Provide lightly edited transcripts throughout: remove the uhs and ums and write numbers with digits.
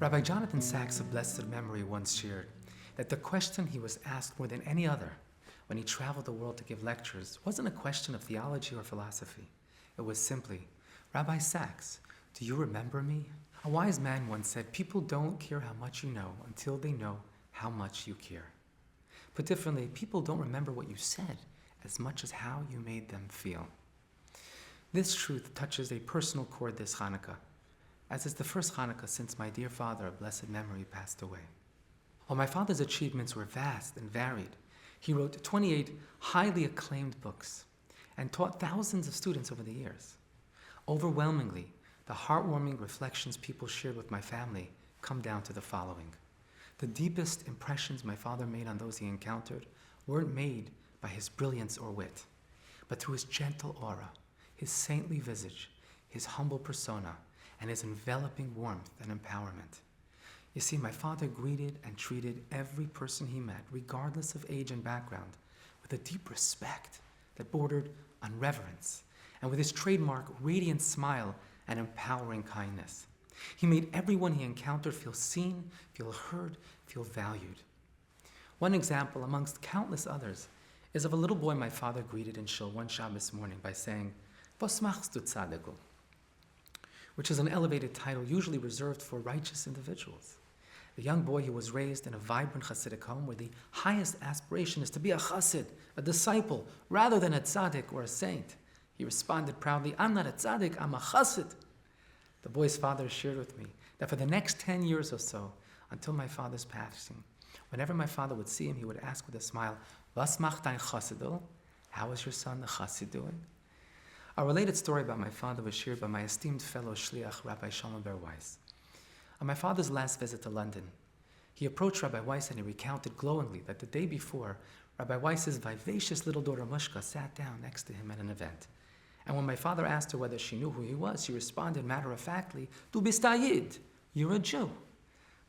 Rabbi Jonathan Sacks of blessed memory once shared that the question he was asked more than any other when he traveled the world to give lectures wasn't a question of theology or philosophy. It was simply, "Rabbi Sacks, do you remember me?" A wise man once said, "People don't care how much you know until they know how much you care." Put differently, people don't remember what you said as much as how you made them feel. This truth touches a personal chord this Hanukkah, as is the first Hanukkah since my dear father of blessed memory passed away. While my father's achievements were vast and varied, he wrote 28 highly acclaimed books and taught thousands of students over the years. Overwhelmingly, the heartwarming reflections people shared with my family come down to the following. The deepest impressions my father made on those he encountered weren't made by his brilliance or wit, but through his gentle aura, his saintly visage, his humble persona, and his enveloping warmth and empowerment. You see, my father greeted and treated every person he met, regardless of age and background, with a deep respect that bordered on reverence, and with his trademark radiant smile and empowering kindness. He made everyone he encountered feel seen, feel heard, feel valued. One example, amongst countless others, is of a little boy my father greeted in Shul one Shabbos morning by saying, "Was machst du, Tzadikul?" which is an elevated title usually reserved for righteous individuals. The young boy who was raised in a vibrant Hasidic home where the highest aspiration is to be a Chassid, a disciple, rather than a tzaddik or a saint. He responded proudly, "I'm not a tzaddik, I'm a Chassid." The boy's father shared with me that for the next 10 years or so, until my father's passing, whenever my father would see him, he would ask with a smile, "Was macht dein Chassidl?" How is your son, the Chassid, doing? A related story about my father was shared by my esteemed fellow shliach, Rabbi Shalom Ber Weiss. On my father's last visit to London, he approached Rabbi Weiss and he recounted glowingly that the day before, Rabbi Weiss's vivacious little daughter Mushka sat down next to him at an event. And when my father asked her whether she knew who he was, she responded matter-of-factly, "Du bist a Yid, you're a Jew."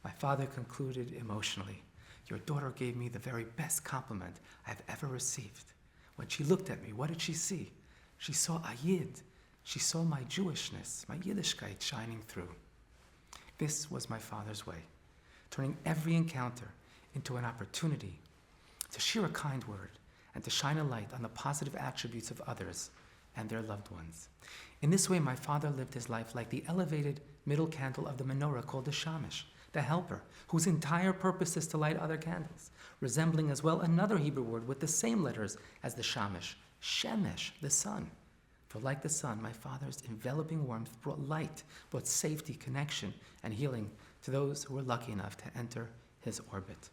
My father concluded emotionally, "Your daughter gave me the very best compliment I've ever received. When she looked at me, what did she see? She saw a Yid. She saw my Jewishness, my Yiddishkeit shining through." This was my father's way, turning every encounter into an opportunity to share a kind word and to shine a light on the positive attributes of others and their loved ones. In this way, my father lived his life like the elevated middle candle of the menorah called the shamish, the helper, whose entire purpose is to light other candles, resembling as well another Hebrew word with the same letters as the shamish, shemesh, the sun. For like the sun, my father's enveloping warmth brought light, brought safety, connection, and healing to those who were lucky enough to enter his orbit.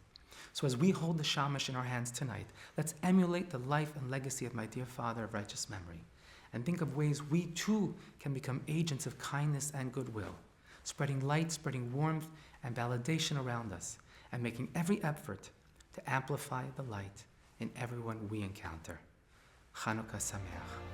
So as we hold the shamash in our hands tonight, let's emulate the life and legacy of my dear father of righteous memory, and think of ways we too can become agents of kindness and goodwill, spreading light, spreading warmth and validation around us, and making every effort to amplify the light in everyone we encounter. Chanukah Sameach.